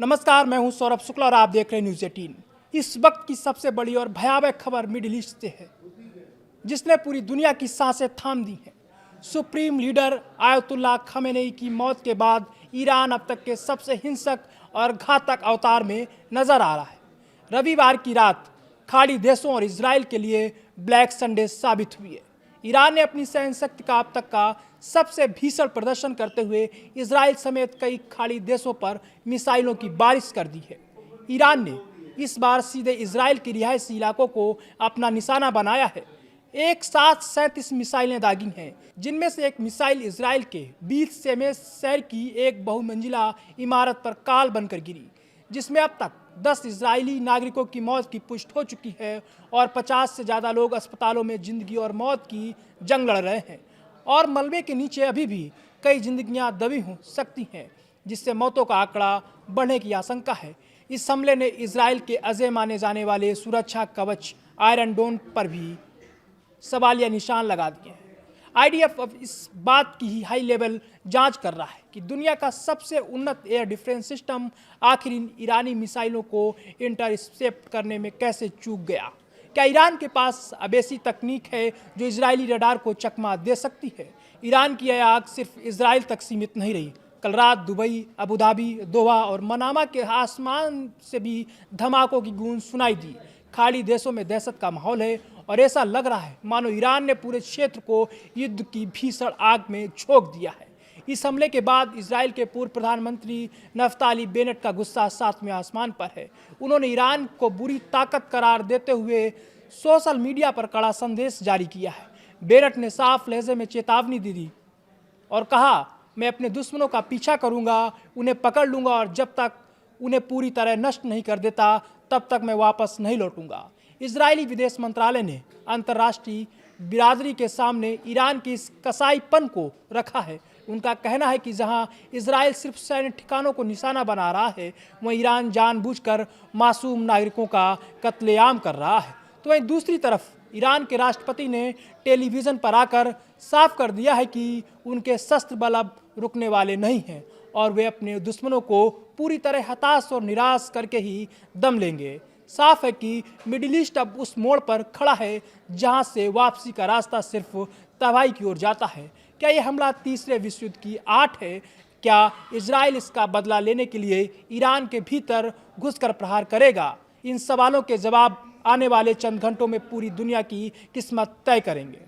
नमस्कार, मैं हूं सौरभ शुक्ला और आप देख रहे हैं न्यूज़ 18। इस वक्त की सबसे बड़ी और भयावह खबर मिडिल ईस्ट से है, जिसने पूरी दुनिया की सांसें थाम दी हैं। सुप्रीम लीडर आयतुल्लाह खमेनेई की मौत के बाद ईरान अब तक के सबसे हिंसक और घातक अवतार में नजर आ रहा है। रविवार की रात खाड़ी देशों और इजराइल के लिए ब्लैक संडे साबित हुई है। ईरान ने अपनी सैन्य शक्ति का अब तक का सबसे भीषण प्रदर्शन करते हुए इजराइल समेत कई खाड़ी देशों पर मिसाइलों की बारिश कर दी है। ईरान ने इस बार सीधे इजराइल के रिहायशी इलाकों को अपना निशाना बनाया है। एक साथ 37 मिसाइलें दागी हैं, जिनमें से एक मिसाइल इजराइल के 20 सेमेस शहर की एक बहुमंजिला इमारत पर काल बनकर गिरी, जिसमें अब तक 10 इजरायली नागरिकों की मौत की पुष्टि हो चुकी है और 50 से ज़्यादा लोग अस्पतालों में जिंदगी और मौत की जंग लड़ रहे हैं और मलबे के नीचे अभी भी कई जिंदगियां दबी हो सकती हैं, जिससे मौतों का आंकड़ा बढ़ने की आशंका है। इस हमले ने इजराइल के अजय माने जाने वाले सुरक्षा कवच आयरन डोम पर भी सवालिया निशान लगा दिए हैं। आईडीएफ अब इस बात की ही हाई लेवल जांच कर रहा है कि दुनिया का सबसे उन्नत एयर डिफेंस सिस्टम आखिर इन ईरानी मिसाइलों को इंटरसेप्ट करने में कैसे चूक गया। क्या ईरान के पास अब ऐसी तकनीक है जो इजरायली रडार को चकमा दे सकती है? ईरान की यह आग सिर्फ इजराइल तक सीमित नहीं रही। कल रात दुबई, अबू धाबी, दोहा और मनामा के आसमान से भी धमाकों की गूंज सुनाई दी। खाड़ी देशों में दहशत का माहौल है और ऐसा लग रहा है मानो ईरान ने पूरे क्षेत्र को युद्ध की भीषण आग में झोंक दिया है। इस हमले के बाद इजराइल के पूर्व प्रधानमंत्री नफ्ताली बेनेट का गुस्सा सातवें आसमान पर है। उन्होंने ईरान को बुरी ताकत करार देते हुए सोशल मीडिया पर कड़ा संदेश जारी किया है। बेनेट ने साफ लहजे में चेतावनी दी और कहा, मैं अपने दुश्मनों का पीछा करूंगा, उन्हें पकड़ लूंगा और जब तक उन्हें पूरी तरह नष्ट नहीं कर देता तब तक मैं वापस नहीं लौटूंगा। इजरायली विदेश मंत्रालय ने अंतर्राष्ट्रीय बिरादरी के सामने ईरान की इस कसाईपन को रखा है। उनका कहना है कि जहां इजराइल सिर्फ सैन्य ठिकानों को निशाना बना रहा है, वहीं ईरान जानबूझकर मासूम नागरिकों का कत्लेआम कर रहा है। तो वहीं दूसरी तरफ ईरान के राष्ट्रपति ने टेलीविज़न पर आकर साफ कर दिया है कि उनके शस्त्र बल अब रुकने वाले नहीं हैं और वे अपने दुश्मनों को पूरी तरह हताश और निराश करके ही दम लेंगे। साफ है कि मिडिल ईस्ट अब उस मोड़ पर खड़ा है जहां से वापसी का रास्ता सिर्फ तबाही की ओर जाता है। क्या यह हमला तीसरे विश्व युद्ध की आठ है? क्या इजराइल इसका बदला लेने के लिए ईरान के भीतर घुसकर प्रहार करेगा? इन सवालों के जवाब आने वाले चंद घंटों में पूरी दुनिया की किस्मत तय करेंगे।